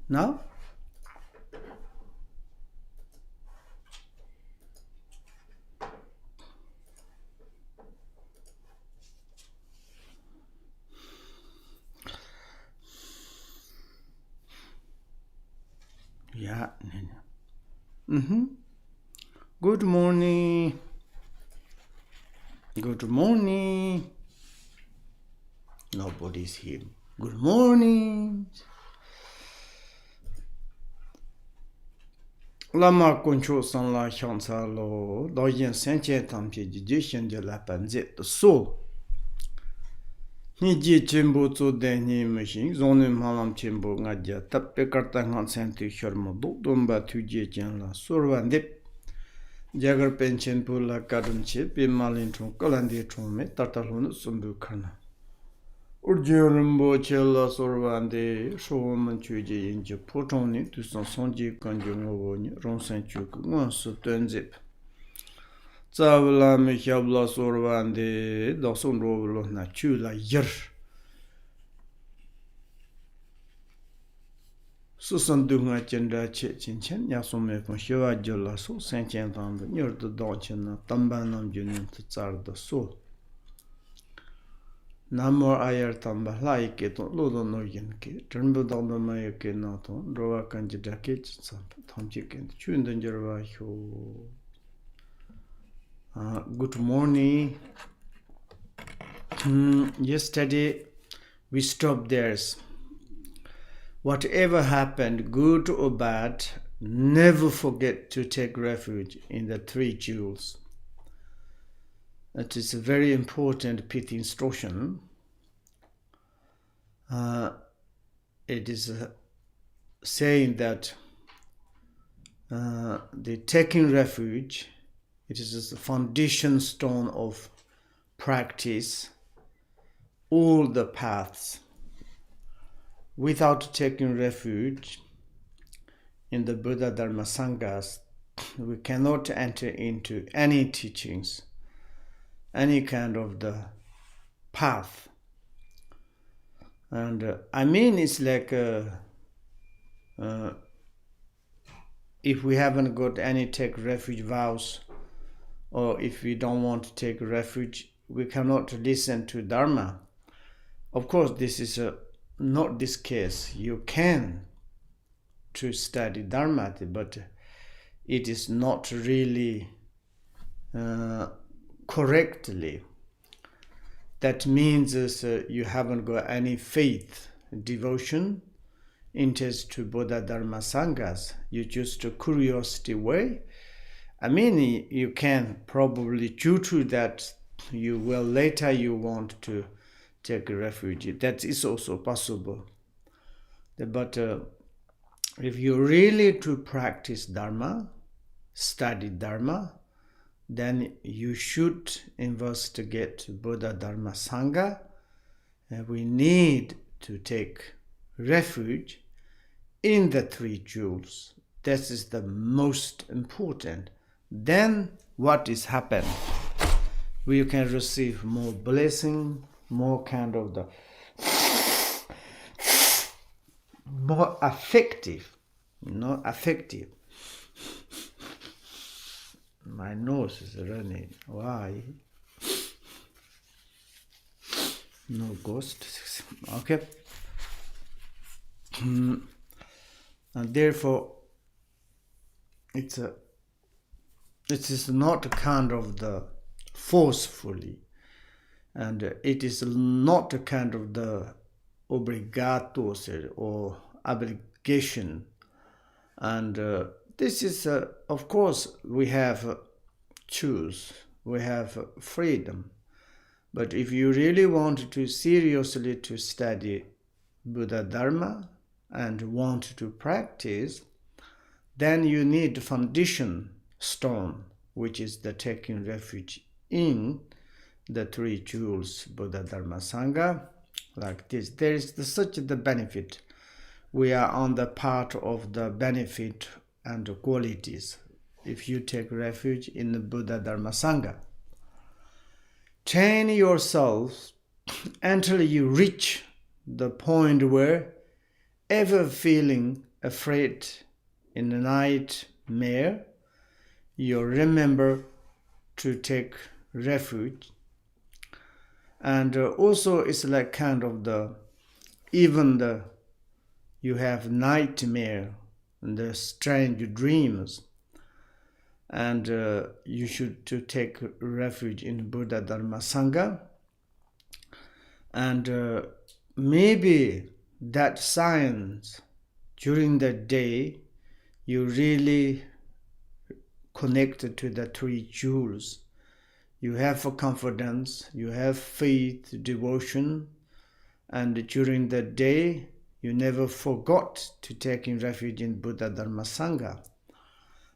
Now? Yeah. Good morning. Good morning. Nobody's here. Good morning. Lama control san la xiang ca lo, lao yin san jian tang pie ji ji xian jia la ban zi de so. Ni ji chen bo zu den ni me xin, zong ni ma lam chen bo nga jia, tap pe kar ta ngan san tu xior mo do, don ba tu ji jian la, sur wan dip. Jagar pen chen po la karun chi, pe ma lin chung, ka lan di chung me, tar tar lo nu sum bu kar na. Orgyen Rinpoche la sorvande showo man chu je yin je po chong ni tu san song ji kan je ngo wo ni rong san chu ku ngon su tuen zip. Tsav la me xiab la sorvande da song ro lo na chu la yer. Su san du nga chen da che chen chen ya song me pon xiwa je la so san chen tang de nyer de dong chen na tam ban nam ju ni tu tsar da so. Namor ayar tamba lai ke to lo do no yin ke turnbu dang do ma ke na to rowa kan ji da ke sa thom ji ke chun den jer wa hyo. Good morning. Yesterday we stopped there. Whatever happened, good or bad, never forget to take refuge in the three jewels. That is a very important pith instruction. It is saying that the taking refuge, it is the foundation stone of practice, all the paths. Without taking refuge in the Buddha Dharma Sanghas, we cannot enter into any teachings, any kind of the path. And I mean, it's like if we haven't got any take refuge vows, or if we don't want to take refuge, we cannot listen to Dharma. Of course, this is not this case. You can to study Dharma, but it is not really correctly. That means you haven't got any faith, devotion, interest to Buddha Dharma Sanghas. You just a curiosity way. I mean, you can probably, due to that, you will later you want to take a refuge. That is also possible. But if you really to practice Dharma, study Dharma, then you should investigate Buddha Dharma Sangha. We need to take refuge in the three jewels. This is the most important. Then what is happened? We can receive more blessing, more kind of the more effective, not affective. My nose is running. Why? No ghost. Okay. And therefore, it is not a kind of the forcefully, and it is not a kind of the obligatos or obligation, and this is, of course, we have choose, we have freedom. But if you really want to seriously to study Buddha Dharma and want to practice, then you need foundation stone, which is the taking refuge in the three jewels, Buddha Dharma Sangha, like this. There is such the benefit. We are on the part of the benefit and the qualities if you take refuge in the Buddha Dharma Sangha. Train yourself until you reach the point where ever feeling afraid in the nightmare, you remember to take refuge. And also it's like kind of you have nightmare and the strange dreams, and you should to take refuge in Buddha Dharma Sangha. And maybe that science during the day you really connected to the three jewels. You have confidence, you have faith, devotion, and during the day you never forgot to take in refuge in Buddha Dharma Sangha.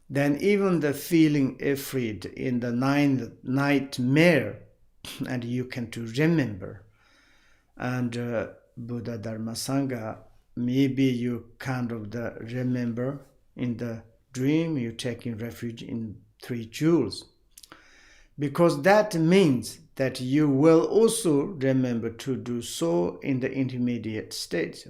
Then even the feeling afraid in the nightmare, and you can to remember. And Buddha Dharma Sangha, maybe you kind of remember in the dream you taking refuge in three jewels. Because that means that you will also remember to do so in the intermediate state.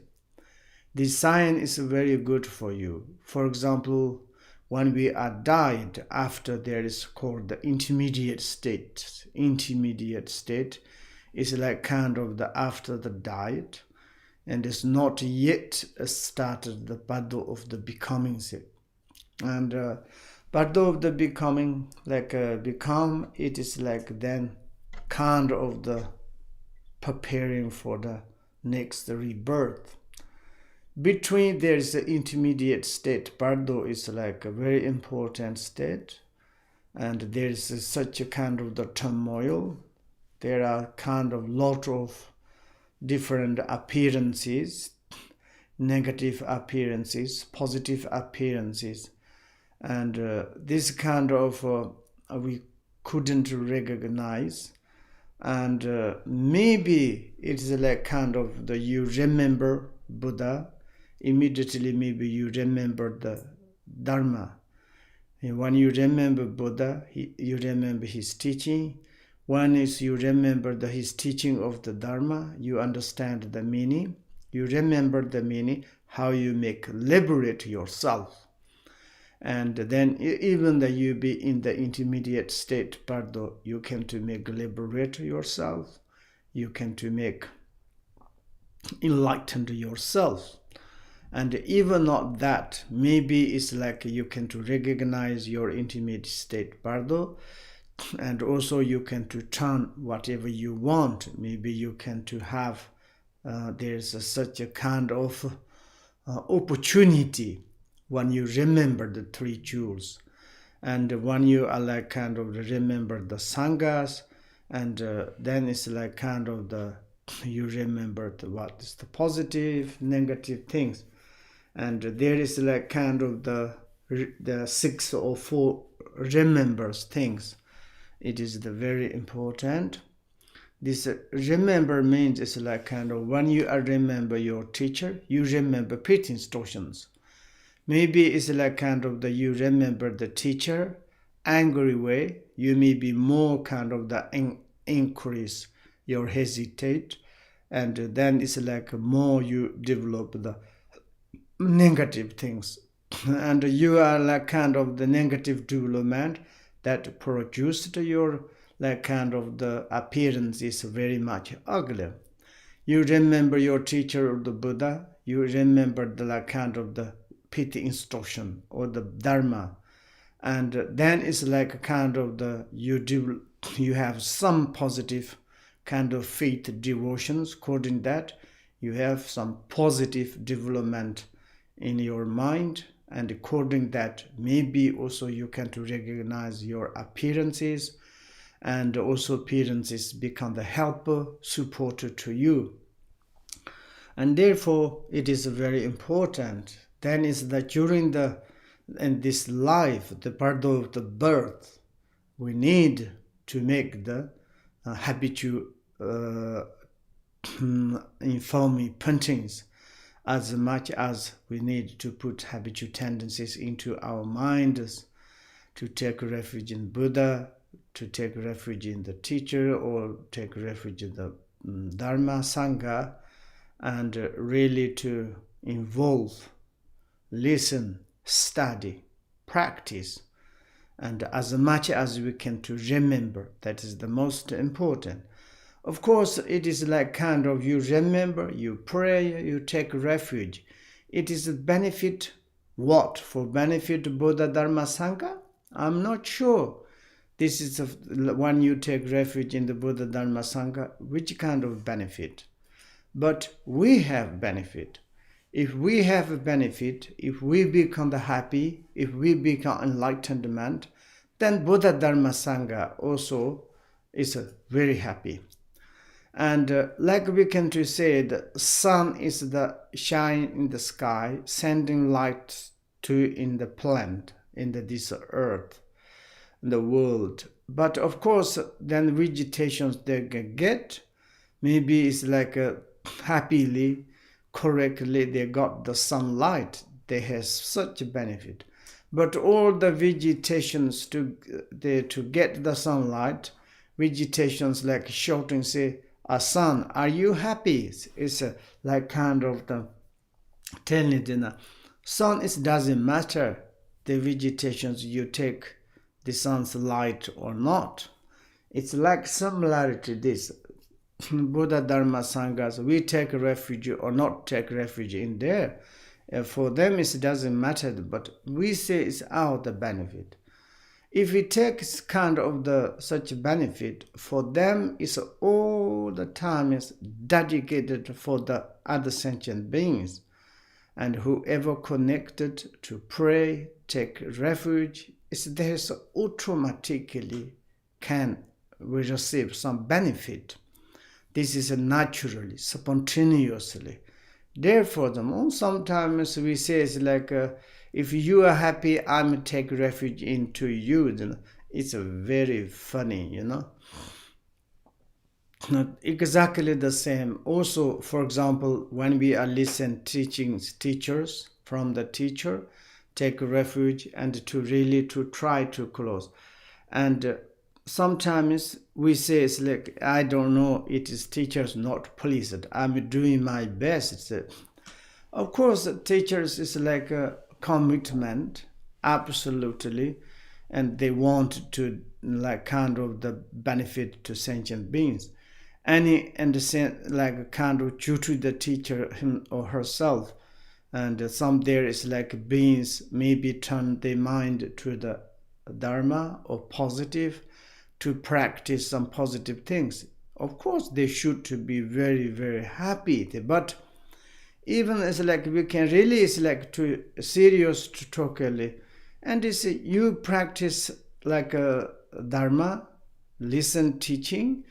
This sign is very good for you. For example, when we are died, after there is called the intermediate state. Intermediate state is like kind of the after the diet, and it's not yet started the battle of the becoming state. And battle of the becoming, become, it is like then kind of the preparing for the next rebirth. Between there is the intermediate state. Bardo is like a very important state, and there is such a kind of the turmoil. There are kind of lot of different appearances, negative appearances, positive appearances, and this kind of we couldn't recognize. And maybe it's like kind of the you remember Buddha, immediately maybe you remember the Dharma. And when you remember Buddha, you remember his teaching. One is you remember his teaching of the Dharma, you understand the meaning, you remember the meaning, how you make liberate yourself. And then even that you be in the intermediate state, Bardo, you can to make liberate yourself, you can to make enlightened yourself. And even not that, maybe it's like you can to recognize your intermediate state, Bardo, and also you can to turn whatever you want. Maybe you can to have, there's such a kind of opportunity when you remember the three jewels, and when you are like kind of remember the sanghas, and then it's like kind of you remember what is the positive, negative things, and there is like kind of the 6 or 4 remembers things. It is the very important. This remember means it's like kind of when you remember your teacher, you remember pit instructions. Maybe it's like kind of you remember the teacher, angry way, you may be more kind of increase your hesitate, and then it's like more you develop the negative things. And you are like kind of the negative development that produced your like kind of the appearance is very much ugly. You remember your teacher or the Buddha, you remember the like kind of the pity instruction or the Dharma, and then it's like a kind of you have some positive kind of faith devotions. According that, you have some positive development in your mind, and according that, maybe also you can to recognize your appearances, and also appearances become the helper, supporter to you. And therefore, it is very important. Then is that during in this life, the part of the birth, we need to make the habitual informing paintings, as much as we need to put habitual tendencies into our minds, to take refuge in Buddha, to take refuge in the teacher, or take refuge in the Dharma Sangha, and really to involve listen, study, practice, and as much as we can to remember. That is the most important. Of course, it is like kind of you remember, you pray, you take refuge. It is a benefit. What? For benefit Buddha, Dharma, Sangha? I'm not sure. This is when you take refuge in the Buddha, Dharma, Sangha, which kind of benefit? But we have benefit. If we have a benefit, if we become the happy, if we become enlightenment, then Buddha, Dharma, Sangha also is very happy. And like we can to say, the sun is the shine in the sky, sending light to in the plant, in this earth, in the world. But of course, then vegetations they can get, maybe it's like happily, correctly, they got the sunlight. They have such a benefit. But all the vegetations to get the sunlight, vegetations like shouting, say, sun, are you happy? It's like kind of the telling the sun. It doesn't matter the vegetations you take the sun's light or not. It's like similarity this. Buddha, Dharma, Sanghas, we take refuge or not take refuge in there. For them it doesn't matter, but we say it's our the benefit. If we take kind of the such benefit, for them it's all the time is dedicated for the other sentient beings. And whoever connected to pray, take refuge, there's automatically can receive some benefit. This is naturally, spontaneously. Therefore, sometimes we say it's like, if you are happy, I'm take refuge into you. Then it's very funny, Not exactly the same. Also, for example, when we are listening teachers from the teacher, take refuge and to really to try to close. And sometimes we say it's like, I don't know, it is teachers not pleased. I'm doing my best. Of course, teachers is like a commitment, absolutely, and they want to like kind of the benefit to sentient beings. Any understand like kind of tutor the teacher him or herself, and some there is like beings maybe turn their mind to the dharma or positive, to practice some positive things. Of course, they should to be very, very happy. But even it's like we can really it's like to serious to totally, and it's you practice like a dharma, listen teaching,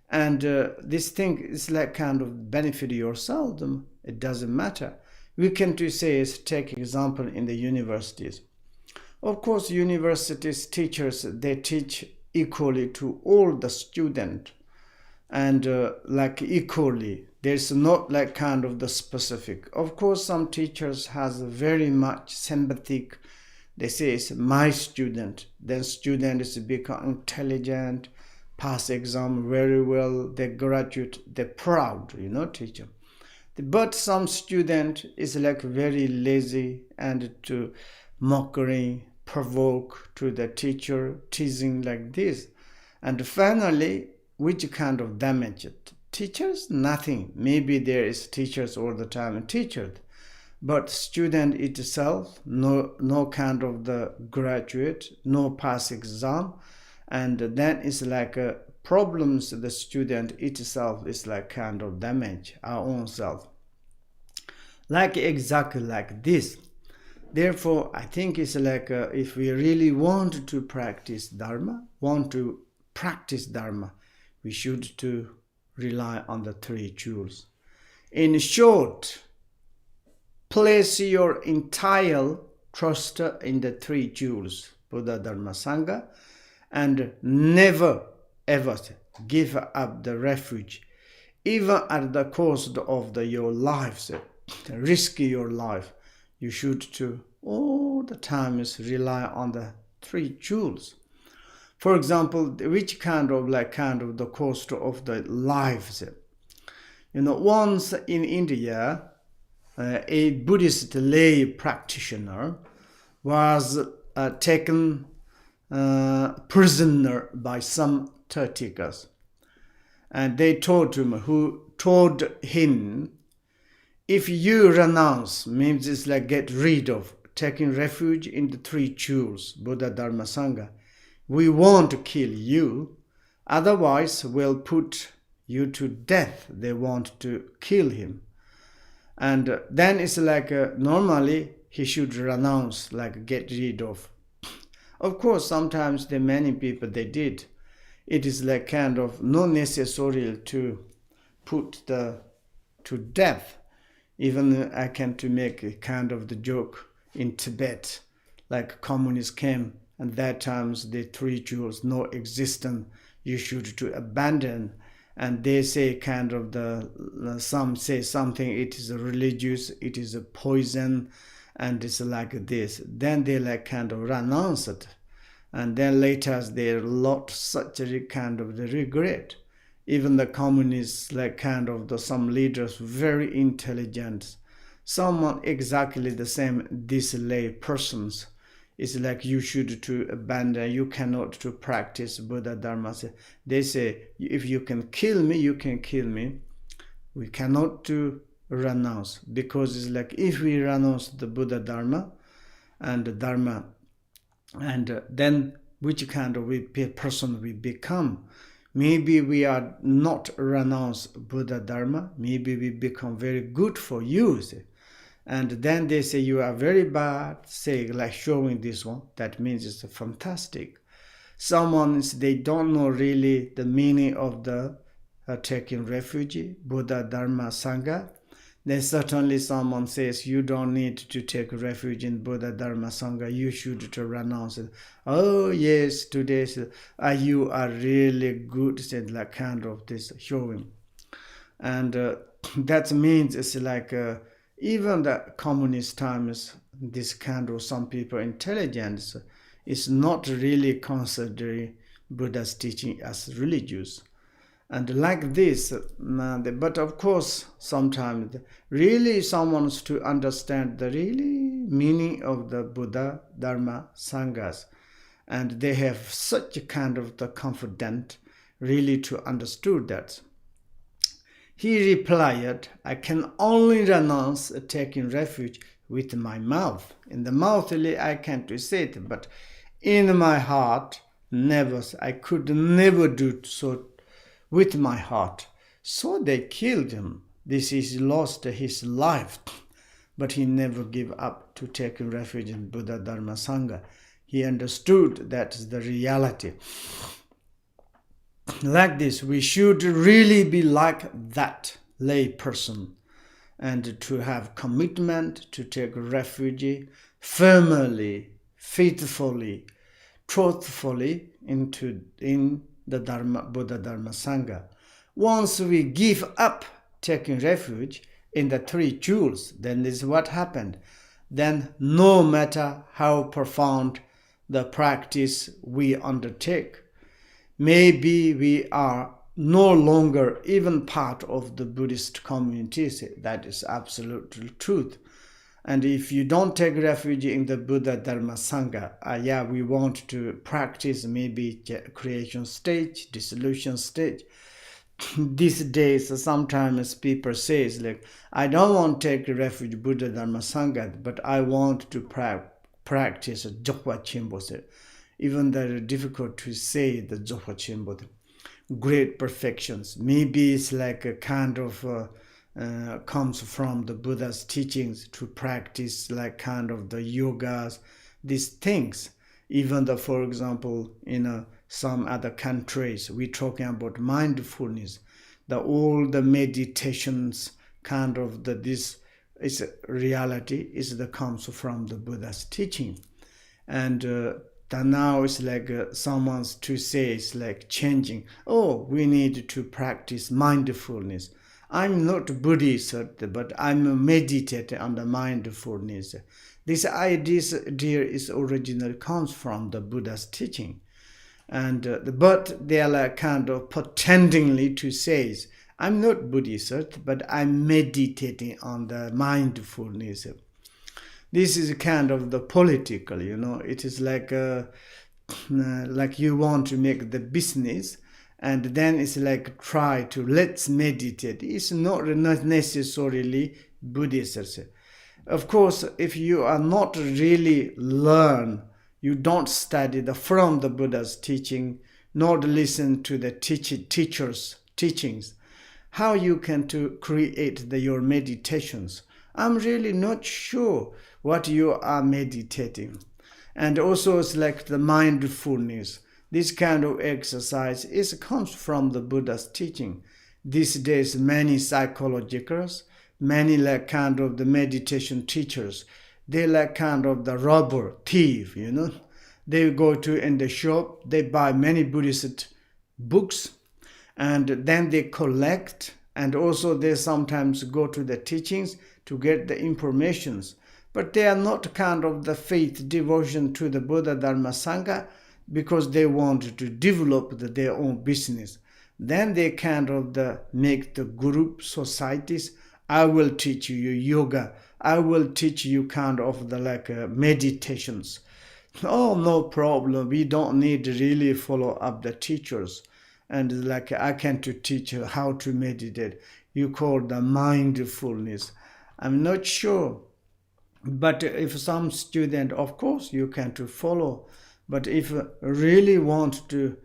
and this thing is like kind of benefit yourself. It doesn't matter. We can to say is take example in the universities. Of course, universities teachers they teach equally to all the student, and like equally, there's not like kind of the specific. Of course, some teachers has very much sympathetic. They say it's my student, then student is become intelligent, pass exam very well, they graduate, they're proud, teacher. But some student is like very lazy and to mockery, provoke to the teacher, teasing like this. And finally, which kind of damage it? Teachers? Nothing. Maybe there is teachers all the time teachers. But student itself, no kind of the graduate, no pass exam. And then it's like problems the student itself is like kind of damage our own self. Like exactly like this. Therefore, I think it's like if we really want to practice Dharma, we should to rely on the three jewels. In short, place your entire trust in the three jewels, Buddha, Dharma, Sangha, and never ever give up the refuge, even at the cost of your lives, risk your life. You should to all the time rely on the three jewels. For example, which kind of the cost of the lives. Once in India, a Buddhist lay practitioner, was taken prisoner by some Tirthikas. And they told him, if you renounce, means it's like get rid of, taking refuge in the three jewels, Buddha, Dharma, Sangha, we won't kill you, otherwise we'll put you to death. They want to kill him. And then it's like normally he should renounce, like get rid of. Of course, sometimes many people they did. It is like kind of not necessary to put to death. Even I can to make a kind of the joke in Tibet, like communists came, and that times the three jewels no existence, you should to abandon. And they say kind of some say something, it is a religious, it is a poison, and it's like this. Then they like kind of renounce it. And then later they lot such a kind of the regret. Even the communists, like kind of some leaders, very intelligent. Someone exactly the same, these lay persons. It's like you should to abandon, you cannot to practice Buddha Dharma. They say, if you can kill me, you can kill me. We cannot to renounce, because it's like if we renounce the Buddha Dharma and the Dharma, and then which kind of person we become? Maybe we are not renounce Buddha Dharma, maybe we become very good for you. And then they say you are very bad, say like showing this one, that means it's fantastic. Someone, they don't know really the meaning of the taking refuge, Buddha, Dharma, Sangha. Then certainly someone says you don't need to take refuge in Buddha, Dharma, Sangha, you should to renounce it. Oh yes, today you are really good, said like kind of this showing. And that means it's like even the communist times, this kind of some people intelligence is not really considering Buddha's teaching as religious. And like this, but of course, sometimes really someone wants to understand the really meaning of the Buddha, Dharma, Sanghas, and they have such a kind of the confidence really to understood that. He replied, I can only renounce taking refuge with my mouth. In the mouth I can't say it, but in my heart, never. I could never do so with my heart. So they killed him. He lost his life. But he never gave up to taking refuge in Buddha, Dharma, Sangha. He understood that's the reality. Like this, we should really be like that lay person, and to have commitment to take refuge firmly, faithfully, truthfully in the Dharma, Buddha, Dharma, Sangha. Once we give up taking refuge in the three jewels, then this is what happened. Then no matter how profound the practice we undertake, maybe we are no longer even part of the Buddhist community. That is absolute truth. And if you don't take refuge in the Buddha, Dharma, Sangha, we want to practice maybe creation stage, dissolution stage. These days, sometimes people say, like, I don't want to take refuge Buddha, Dharma, Sangha, but I want to practice Dzogchen Rinpoche. Even that is difficult to say the Dzogchen Rinpoche. Great perfections. Maybe it's like a kind of comes from the Buddha's teachings to practice like kind of the yogas, these things. Even for example, in some other countries, we're talking about mindfulness. All the meditations kind of this is reality comes from the Buddha's teaching. And now it's like someone's to say it's like changing. Oh, we need to practice mindfulness. I'm not Buddhist, but I'm meditating on the mindfulness. This idea is originally comes from the Buddha's teaching. And but they are like kind of pretendingly to say, I'm not Buddhist, but I'm meditating on the mindfulness. This is kind of the political, it is like you want to make the business, and then it's like try to let's meditate. It's not necessarily Buddhist. Of course, if you are not really learn, you don't study from the Buddha's teaching, not listen to the teachers' teachings, how you can to create your meditations. I'm really not sure what you are meditating. And also it's like the mindfulness. This kind of exercise comes from the Buddha's teaching. These days, many psychologists, many like kind of the meditation teachers, they like kind of the robber thief, They go to in the shop, they buy many Buddhist books, and then they collect, and also they sometimes go to the teachings to get the informations. But they are not kind of the faith devotion to the Buddha Dharma Sangha because they want to develop their own business. Then they kind of make the group societies. I will teach you yoga. I will teach you kind of the meditations. Oh, no problem. We don't need to really follow up the teachers. And I can to teach you how to meditate. You call the mindfulness. I'm not sure. But if some student, of course, you can to follow. But if really want to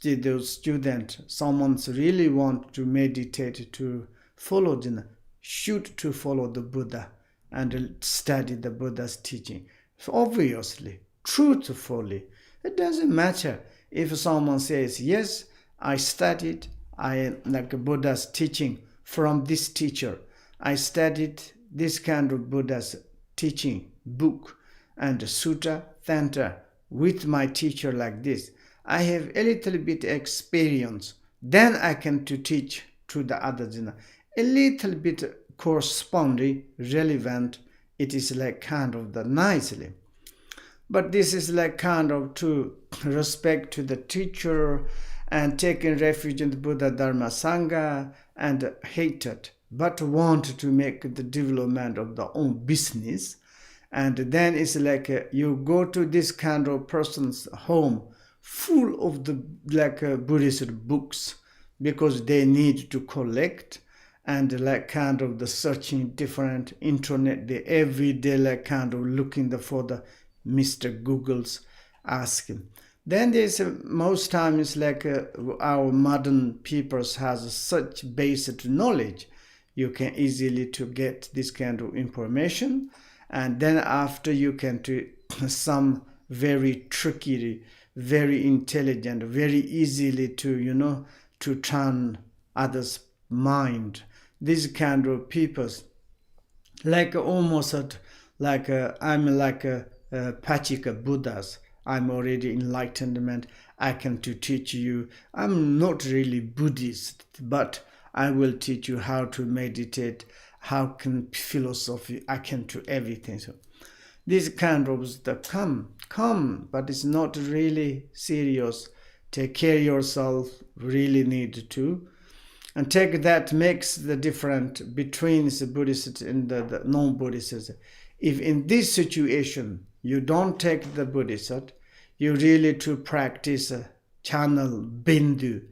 those student, someone's really want to meditate to follow, then should to follow the Buddha and study the Buddha's teaching. So obviously, truthfully, it doesn't matter if someone says, yes, I studied Buddha's teaching from this teacher. I studied this kind of Buddha's teaching book and sutta, tantra with my teacher like this. I have a little bit experience. Then I can to teach to the others. A little bit corresponding, relevant. It is like kind of the nicely. But this is like kind of to respect to the teacher and taking refuge in the Buddha Dharma Sangha and hatred, but want to make the development of their own business. And then it's like you go to this kind of person's home full of the Buddhist books because they need to collect and like kind of the searching different internet, they every day like kind of looking for the Mr. Google's asking. Then there's most times like our modern peoples has such basic knowledge. You can easily to get this kind of information, and then after you can to some very tricky, very intelligent, very easily to to turn others' mind. These kind of peoples, like almost like I'm like a Pachika Buddhas. I'm already enlightenment. I can to teach you. I'm not really Buddhist, but I will teach you how to meditate, how can philosophy, I can do everything. So these kind of the come, but it's not really serious. Take care of yourself, really need to. And take that makes the difference between the Buddhist and the non-Buddhist. If in this situation you don't take the Buddhist, you really to practice channel bindu,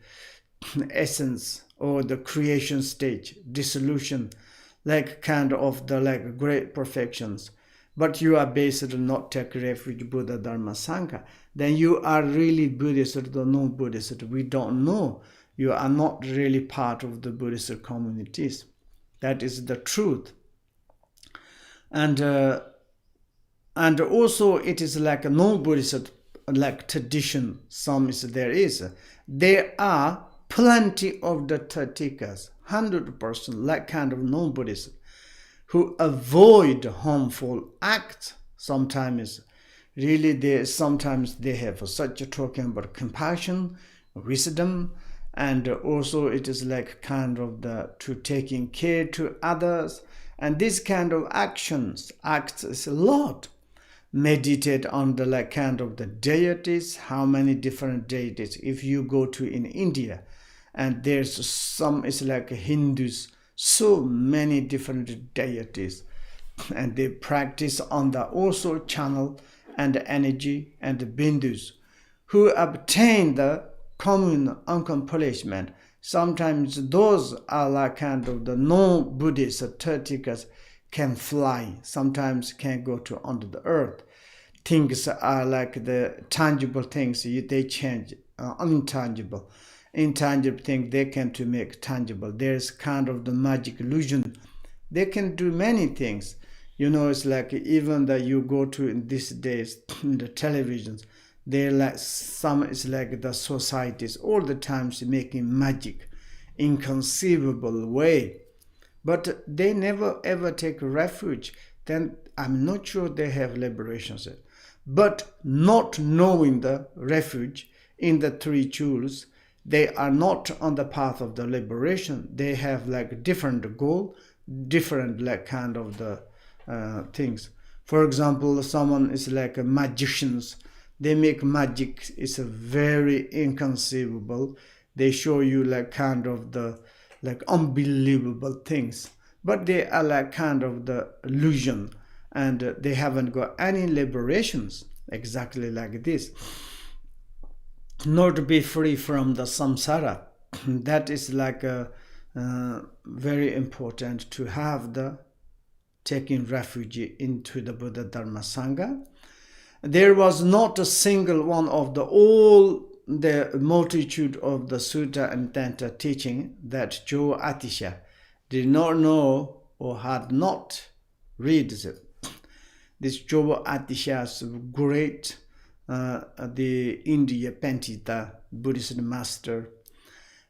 essence, or the creation stage, dissolution, like kind of the like great perfections. But you are based on not take refuge Buddha Dharma Sangha, then you are really Buddhist or non-Buddhist. We don't know. You are not really part of the Buddhist communities. That is the truth. And also it is like a non-Buddhist like tradition. There are plenty of the Tatikas, 100% like kind of non-Buddhist, who avoid harmful acts. Sometimes really they have such a talking about compassion, wisdom, and also it is like kind of to taking care to others, and this kind of acts is a lot. Meditate on the like kind of the deities, how many different deities. If you go to in India, And there's some, it's like Hindus, so many different deities. And they practice on the also channel and energy and the bindus, who obtain the common accomplishment. Sometimes those are like kind of the non-Buddhist Tirthikas can fly, sometimes can go to under the earth. Things are like the tangible things, they change, intangible. Intangible things they can to make tangible. There's kind of the magic illusion. They can do many things. It's like even that you go to in these days in the televisions, they're like some, it's like the societies all the time making magic, inconceivable way. But they never ever take refuge. Then I'm not sure they have liberation. But not knowing the refuge in the three jewels, they are not on the path of the liberation. They have like different goal, different like kind of the things. For example, someone is like a magicians. They make magic. It's a very inconceivable. They show you like kind of the like unbelievable things, but they are like kind of the illusion, and they haven't got any liberations exactly like this. Not to be free from the samsara. That is like a very important to have the taking refuge into the Buddha Dharma Sangha. There was not a single one of the multitude of the Sutta and Tantra teaching that Joe Atisha did not know or had not read it. This Joe Atisha's great, the India Pentita Buddhist master,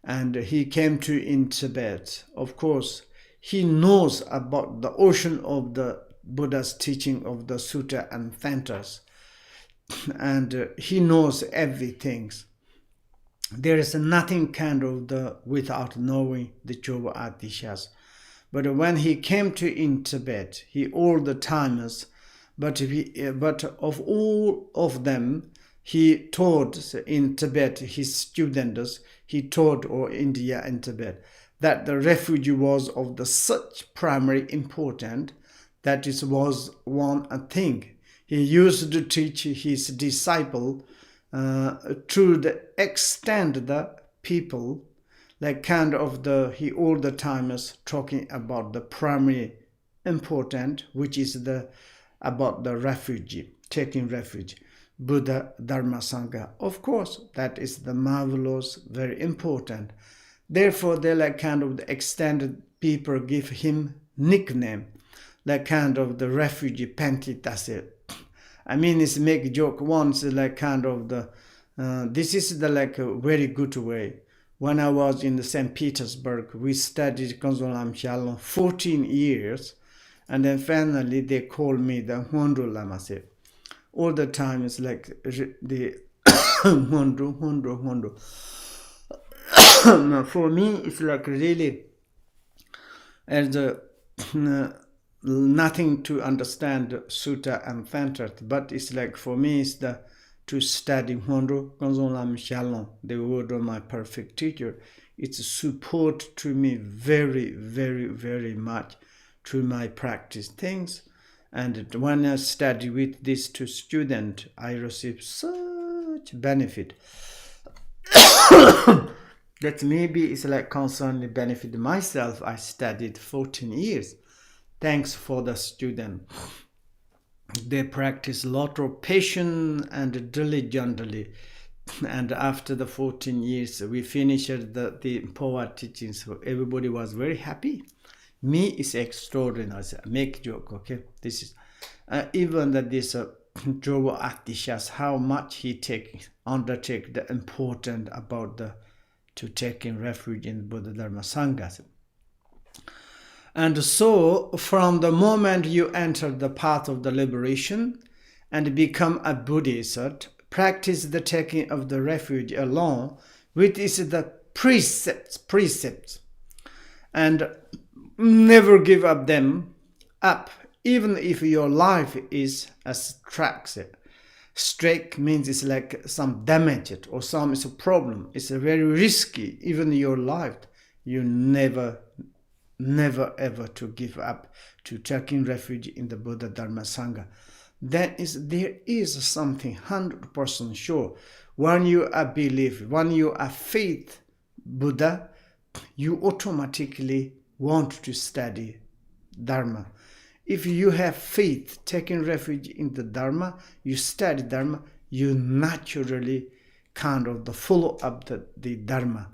and he came to in Tibet. Of course, he knows about the ocean of the Buddha's teaching of the Sutta and Tantras, and he knows everything. There is nothing kind of the without knowing the Joba Atishas. But when he came to in Tibet, he all the timers, but of all of them, he taught in Tibet his students. He taught or India and Tibet that the refuge was of the such primary important that it was one thing. He used to teach his disciple to the extent the people, like kind of he all the time is talking about the primary important, which is about the refuge, taking refuge, Buddha Dharma Sangha. Of course, that is the marvelous, very important. Therefore, they like kind of the extended people give him nickname, like kind of the refugee Pentitase. I mean, it's make joke once, like kind of the, this is the like a very good way. When I was in the St. Petersburg, we studied Gonzalo Shalom 14 years, and then finally they called me the Hondu Lamase. All the time it's like the Hondu. For me, it's like really as nothing to understand Sutta and Tantra, but it's like for me it's to study Hondu Gonzalo Shalom, the word of my perfect teacher. It's a support to me very, very, very much to my practice things. And when I study with these two students, I receive such benefit. That maybe it's like concerning benefit myself. I studied 14 years. Thanks for the student. They practice a lot of patience and diligently. And after the 14 years, we finished the power teachings. So everybody was very happy. Me is extraordinary. Make joke, okay? This is even that this Jobo Atishas, how much he undertake the important about to taking refuge in Buddha Dharma Sangha. And so, from the moment you enter the path of the liberation and become a Buddhist, practice the taking of the refuge alone, which is the precepts, and never give up them up, even if your life is abstracted. Strike means it's like some damage or some is a problem. It's a very risky, even your life. You never ever to give up to taking refuge in the Buddha Dharma Sangha. There is something 100% sure. When you are belief, when you are faith Buddha, you automatically want to study Dharma. If you have faith, taking refuge in the Dharma, you study Dharma, you naturally kind of follow up the Dharma.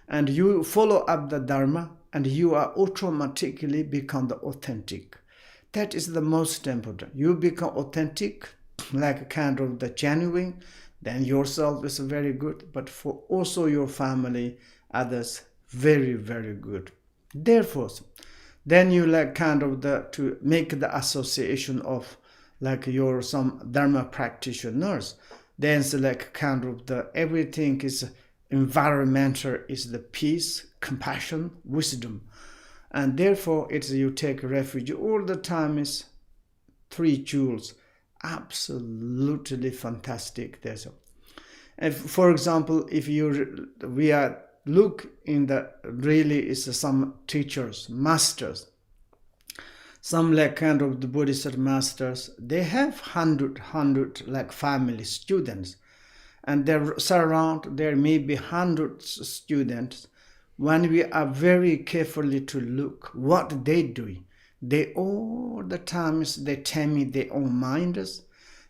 And you follow up the Dharma, and you are automatically become the authentic. That is the most important. You become authentic, like kind of the genuine, then yourself is very good, but for also your family, others, very, very good. Therefore, then you like kind of to make the association of like your some Dharma practitioners. Then it's like kind of everything is environmental, is the peace, compassion, wisdom. And therefore it's you take refuge all the time is 3 jewels. Absolutely fantastic. For example, if we are look in the really is some teachers, masters, some like kind of the Buddhist masters, they have 100 like family students, and there may be hundreds of students. When we are very carefully to look what they do, they all the times they tell me their own minds.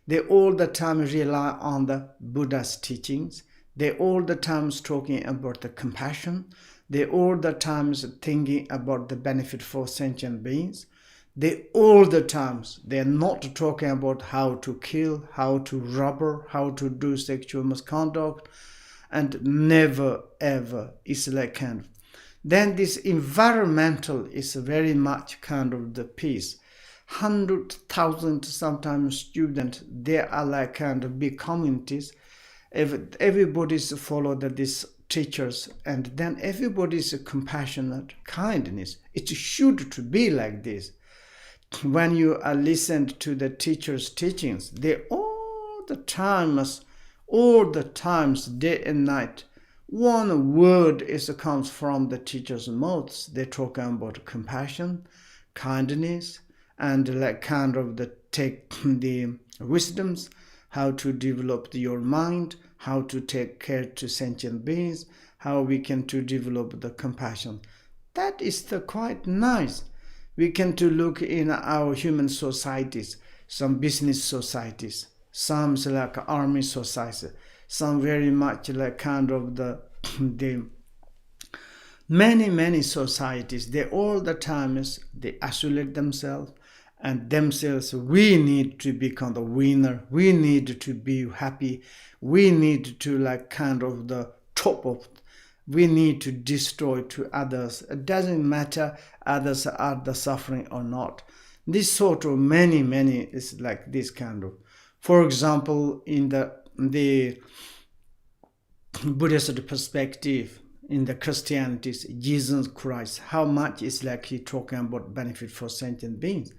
They all the time rely on the Buddha's teachings. They all the times talking about the compassion. They all the times thinking about the benefit for sentient beings. They all the times they're not talking about how to kill, how to rob, how to do sexual misconduct, and never ever is like kind of. Then this environmental is very much kind of the peace. 100,000 sometimes students, they are like kind of big communities. Everybody's follow these teachers, and then everybody's compassionate kindness. It should to be like this. When you are listened to the teacher's teachings, they all the times, day and night, one word comes from the teacher's mouths. They talk about compassion, kindness, and like kind of take the wisdoms, how to develop your mind, how to take care to sentient beings, how we can to develop the compassion. That is quite nice. We can to look in our human societies, some business societies, some like army societies, some very much like kind of the many societies. They all the times they isolate themselves, and themselves we need to become the winner. We need to be happy. We need to like kind of the top of. We need to destroy to others. It doesn't matter others are the suffering or not. This sort of many is like this kind of. For example, in the Buddhist perspective, in the Christianities, Jesus Christ, how much is like he talking about benefit for sentient beings.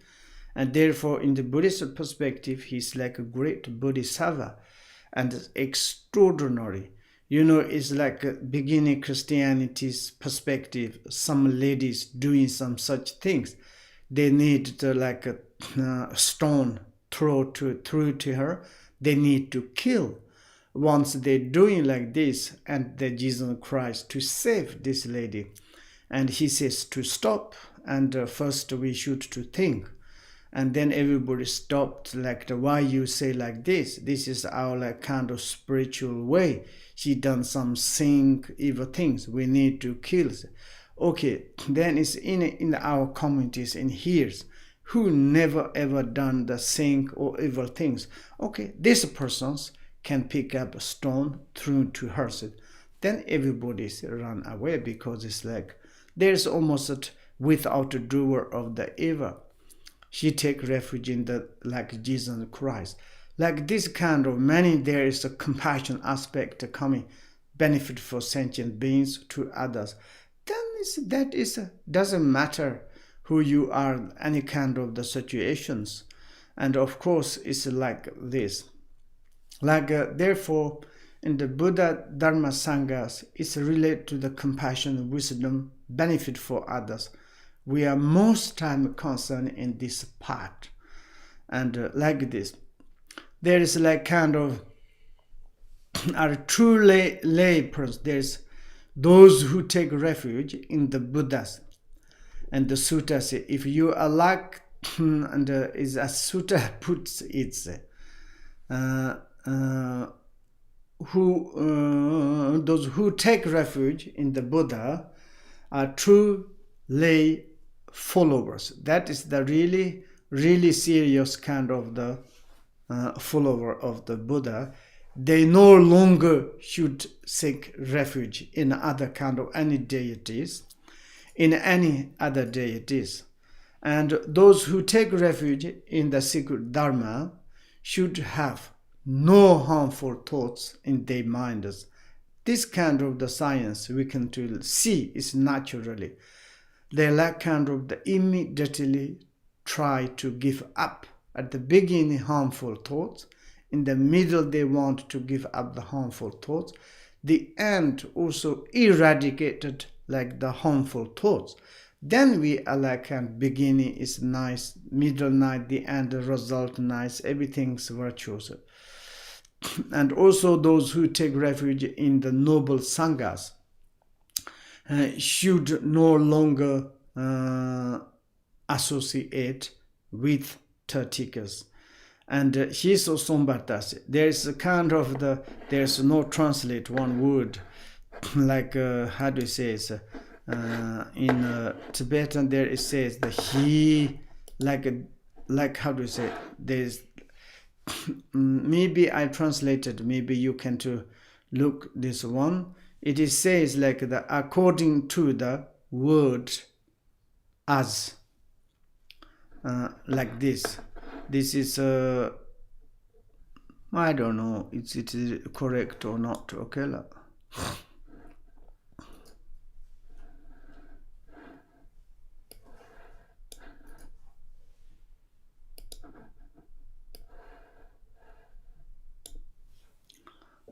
And therefore, in the Buddhist perspective, he's like a great bodhisattva and extraordinary. It's like a beginning Christianity's perspective. Some ladies doing some such things. They need to like a stone through to her. They need to kill. Once they're doing like this, and the Jesus Christ to save this lady, and he says to stop, and first we should to think. And then everybody stopped, like, why you say like this? This is our like kind of spiritual way. She done some evil things. We need to kill. Okay, then it's in our communities in here who never ever done the or evil things. Okay, these persons can pick up a stone thrown to her. Then everybody's run away because it's like there's almost without a doer of the evil. She take refuge in like Jesus Christ. Like this kind of there is a compassion aspect coming, benefit for sentient beings to others. Then doesn't matter who you are, any kind of the situations. And of course, it's like this. Therefore, in the Buddha Dharma Sanghas, it's related to the compassion, wisdom, benefit for others. We are most time concerned in this part. And like this, there is kind of are true lay persons. There's those who take refuge in the Buddhas. And the sutta says, if you are like, and is as sutta puts it, those who take refuge in the Buddha are true lay followers. That is the really serious kind of the follower of the Buddha. They no longer should seek refuge in other kind of any deities, in any other deities. And those who take refuge in the sacred Dharma should have no harmful thoughts in their minds. This kind of the science we can see is naturally. They kind of the immediately try to give up at the beginning harmful thoughts. In the middle they want to give up the harmful thoughts. The end also eradicated the harmful thoughts. Then we are and beginning is nice, middle nice, the end result nice, everything's virtuous. And also those who take refuge in the noble sanghas should no longer associate with Tertikas. And Shiso Sombatas, there's a kind of there's no translate one word, how do you say it? In Tibetan there it says the he, how do you say it? There's maybe I translated, maybe you can look this one. It is says according to the word as, this. This is I don't know is it correct or not. Okay.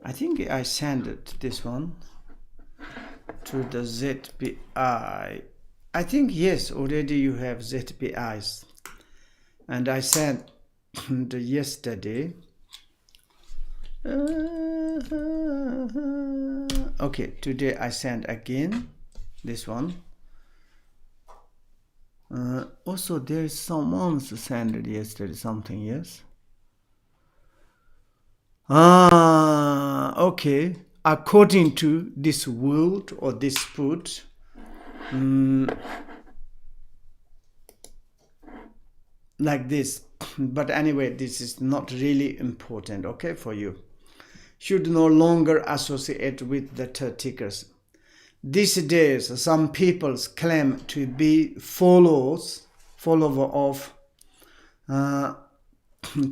I think I sent this one to the ZPI. I think yes, already you have ZPIs. And I sent yesterday. Okay, today I sent again this one. Also, there is someone sent yesterday something, yes? Okay. According to this word or dispute, like this. But anyway, this is not really important, okay, for you. Should no longer associate with the Tertikas. These days, some people claim to be follower of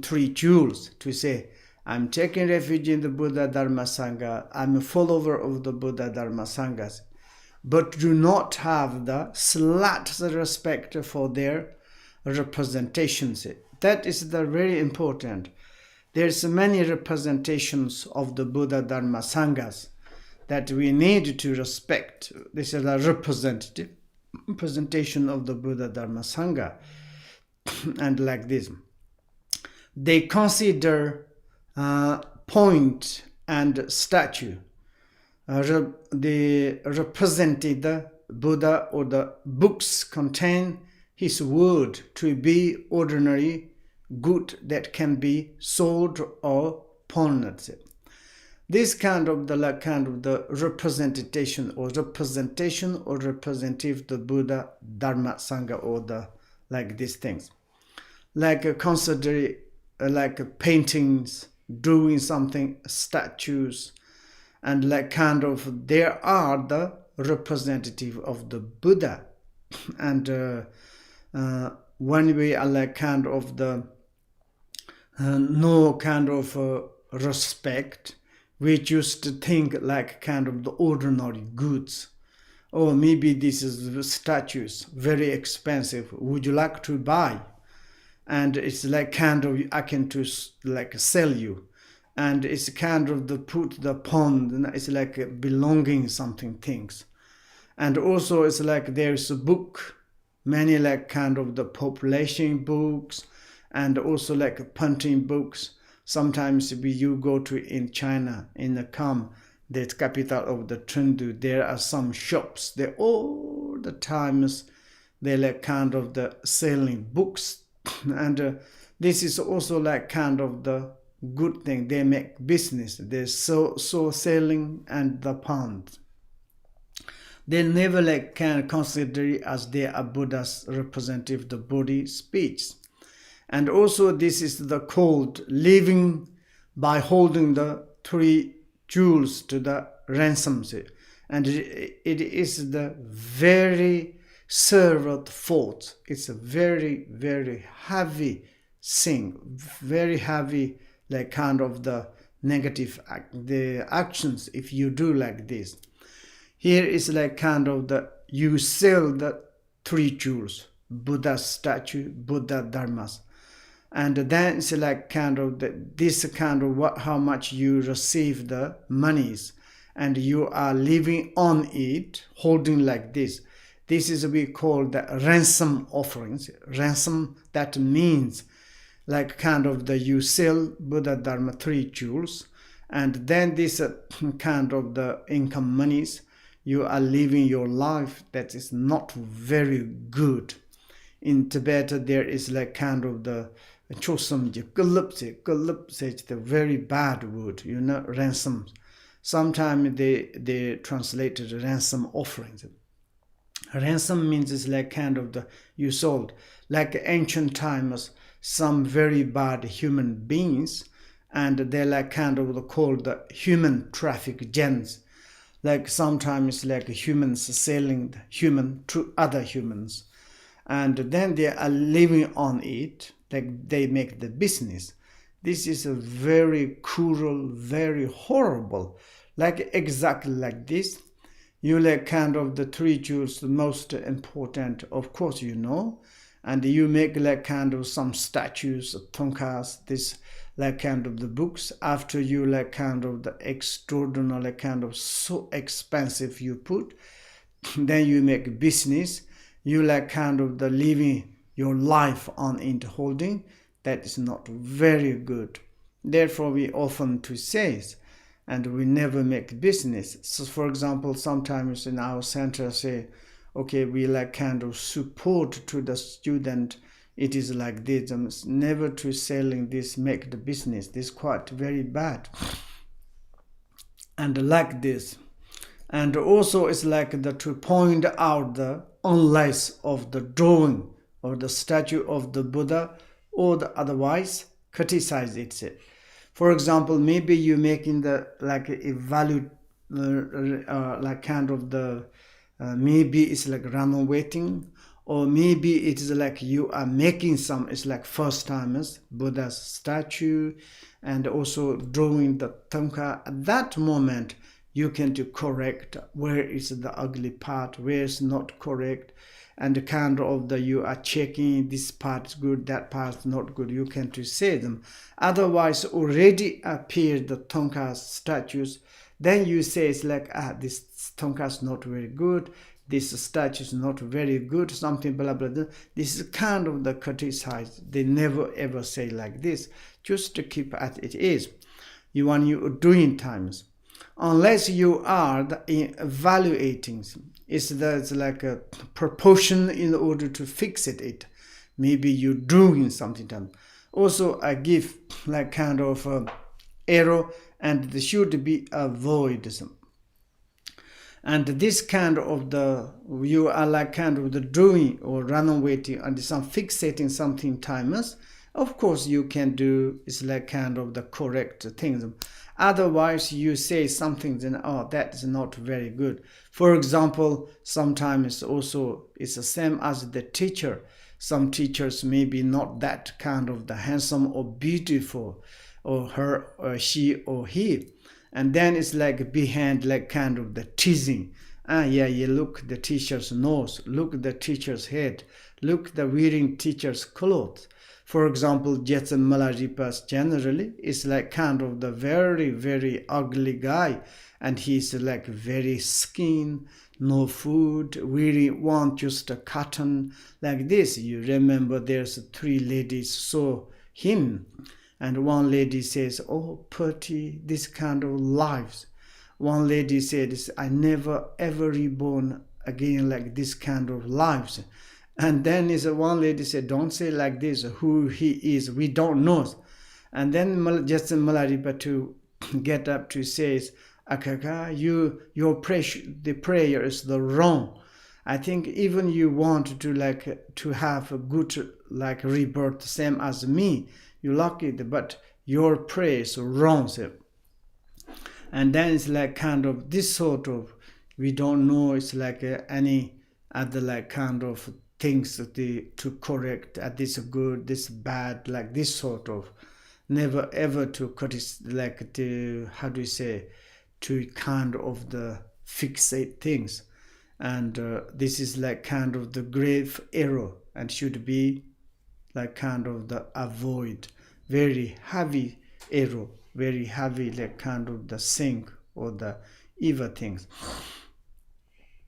three jewels, to say, I'm taking refuge in the Buddha Dharma Sangha, I'm a follower of the Buddha Dharma Sanghas, but do not have the slightest respect for their representations. That is the very important. There's many representations of the Buddha Dharma Sanghas that we need to respect. This is a representation of the Buddha Dharma Sangha. And like this, they consider point and statue they represented the Buddha or the books contain his word to be ordinary good that can be sold or pawned. This kind of the representation or representative the Buddha Dharma Sangha or the these things, consider paintings, doing something, statues, and they are the representative of the Buddha. And when we are no respect, we used to think the ordinary goods. Oh, maybe this is statues, very expensive. Would you like to buy? And it's I can to sell you. and it's kind of the put the pond, it's like belonging something things. And also it's like there's a book, many like kind of the population books, and also like punting books. Sometimes you go to in China, in the Kham, the capital of the Chengdu, there are some shops. They all the times they like kind of the selling books, and this is also like kind of the good thing. They make business. They're so selling and the pound. They never like can consider it as they are Buddha's representative, the Bodhi speech. And also this is the called living by holding the three jewels to the ransom. And it is the very servant fault. It's a very, very heavy thing, very heavy like kind of the negative the actions if you do like this. Here is like kind of the you sell the three jewels, Buddha statue, Buddha dharmas, and then it's like kind of this kind of what how much you receive the monies, and you are living on it, holding like this. This is we call the ransom offerings. Ransom, that means like kind of the you sell Buddha dharma three jewels, and then this kind of the income monies, you are living your life that is not very good. In Tibet there is like kind of the chosam the very bad word, ransom. Sometimes they translated ransom offerings. Ransom means it's like kind of the you sold, like ancient times, some very bad human beings, and they're like kind of called the human traffic gens. Like sometimes like humans selling human to other humans, and then they are living on it, like they make the business. This is a very cruel, very horrible, like exactly like this. You like kind of the three jewels, the most important, of course, and you make like kind of some statues, tonkas, this like kind of the books. After you like kind of the extraordinary kind of so expensive you put, then you make business. You like kind of the living your life on into holding. That is not very good. Therefore, we often to say, and we never make business. So, for example, sometimes in our center say, okay, we like kind of support to the student. It is like this, never to selling this, make the business. This quite very bad. And like this. And also it's like to point out the unless of the drawing or the statue of the Buddha, or the otherwise criticize it. For example, maybe you making the like a value like kind of the maybe it's like renovating, or maybe it is like you are making some, it's like first timers Buddha's statue, and also drawing the tonka. At that moment you can to correct where is the ugly part, where is not correct, and the kind of the you are checking this part is good, that part is not good, you can to say them. Otherwise already appeared the tonka statues, then you say it's like this tonka is not very good, this statue is not very good, something blah blah blah. This is kind of the criticize. They never ever say like this, just to keep as it is. You want you doing times, unless you are evaluating. It's like a proportion in order to fix it. Maybe you're doing something time. Also, I give like kind of error, and there should be avoided. And this kind of the you are like kind of the doing or renovating and some fixating something timers. Of course, you can do is like kind of the correct things. Otherwise, you say something, then that is not very good. For example, sometimes also it's the same as the teacher. Some teachers may be not that kind of the handsome or beautiful, or her or she or he, and then it's like behind like kind of the teasing. You look the teacher's nose, look the teacher's head, look the wearing teacher's clothes. For example, Jetsen Malaripas generally is like kind of the very, very ugly guy, and he's like very skin, no food, really want just a cotton like this. You remember there's 3 ladies saw him, and one lady says, "Oh, pretty, this kind of lives." One lady said, "I never ever reborn again like this kind of lives." And then is one lady said, "Don't say like this, who he is, we don't know." And then Jetsen Malaripa to get up to says, "Akaka, the prayer is the wrong. I think even you want to have a good like rebirth, same as me, you lucky, but your prayer is wrong." And then it's like kind of this sort of, we don't know, it's like any other like kind of things to correct, this good, this bad, like this sort of, never ever to like to, how do you say, to kind of the fixate things. And this is like kind of the grave error, and should be like kind of the avoid, very heavy error, very heavy like kind of the sink or the evil things.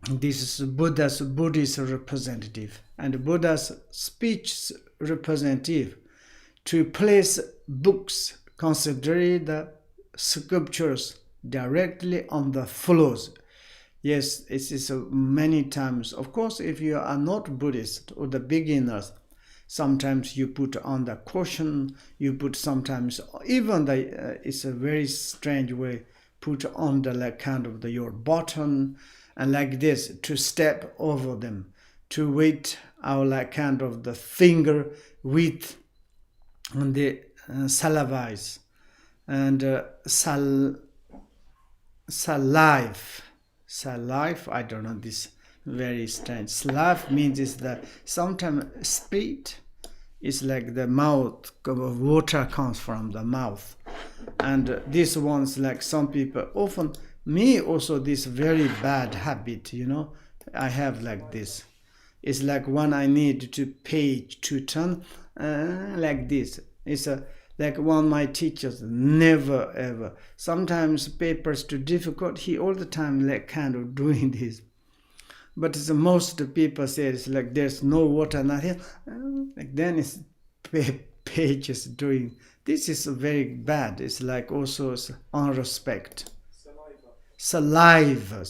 This is Buddha's Buddhist representative, and Buddha's speech representative to place books, considering the scriptures directly on the floors. Yes, it is many times. Of course, if you are not Buddhist or the beginners, sometimes you put on the cushion, you put sometimes even it's a very strange way, put on the like kind of your button, and like this to step over them, to weight our like kind of the finger with the salivize and salive, I don't know, this very strange. Salive means is that sometimes spit is like the mouth, water comes from the mouth. And this one's like some people, often me also, this very bad habit, I have like this. It's like when I need to page to turn like this. It's like one of my teachers, never ever. Sometimes papers too difficult, he all the time like kind of doing this. But most people say it's like there's no water, nothing. Like then it's pages doing. This is very bad. It's like also unrespect. Saliva.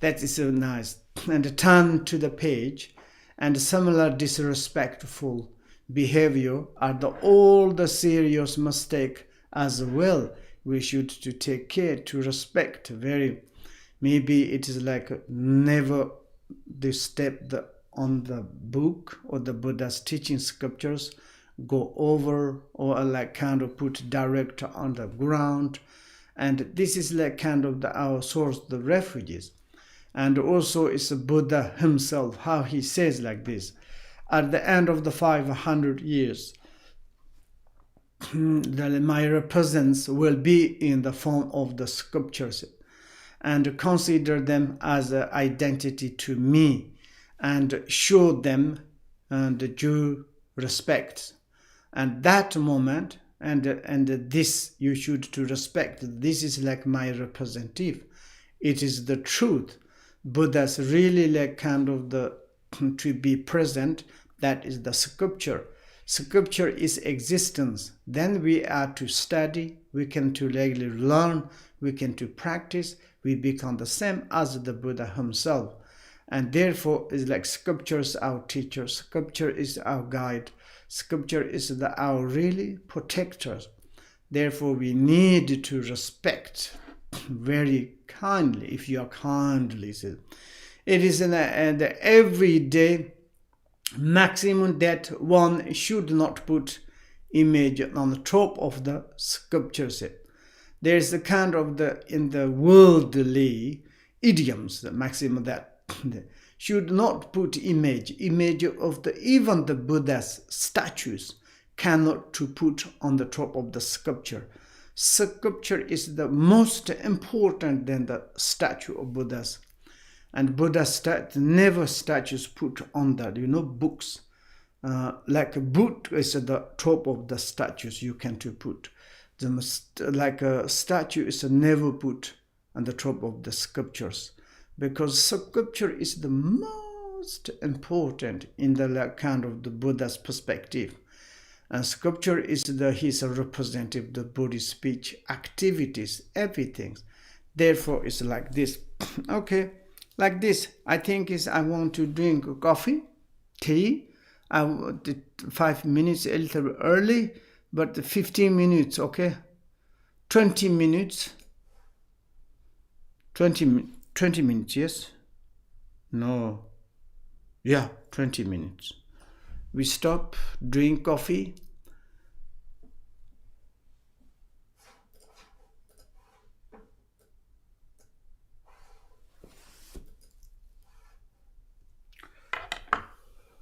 That is so nice. And turn to the page, and similar disrespectful behavior are all the serious mistake as well. We should to take care to respect very. Maybe it is like never the step on the book or the Buddha's teaching scriptures, go over or like kind of put direct on the ground. And this is like kind of our source, the refuges. And also it's Buddha himself, how he says like this. At the end of the 500 years, my presence will be in the form of the scriptures, and consider them as an identity to me, and show them and due respect. And that moment, and this you should to respect. This is like my representative. It is the truth. Buddha's really like kind of the to be present. That is the scripture. Scripture is existence. Then we are to study. We can to regularly learn. We can to practice. We become the same as the Buddha himself. And therefore, is like scripture is our teacher. Scripture is our guide. Scripture is our really protectors. Therefore, we need to respect very kindly. If you are kindly, it is an everyday maximum that one should not put image on the top of the scriptures. There is a kind of in the worldly idioms, the maximum that should not put image of even the Buddha's statues cannot to put on the top of the sculpture. Sculpture is the most important than the statue of Buddha's. And Buddha's never statues put on that, books. like a boot is at the top of the statues you can to put. Like a statue is never put on the top of the sculptures, because sculpture is the most important in the kind of the Buddha's perspective. And sculpture is his representative, the Buddhist speech, activities, everything. Therefore, it's like this. Okay, like this. I think I want to drink coffee, tea. I did 5 minutes a little early, but 15 minutes, okay? 20 minutes. 20 minutes, yes? No. Yeah, 20 minutes. We stop, drink coffee,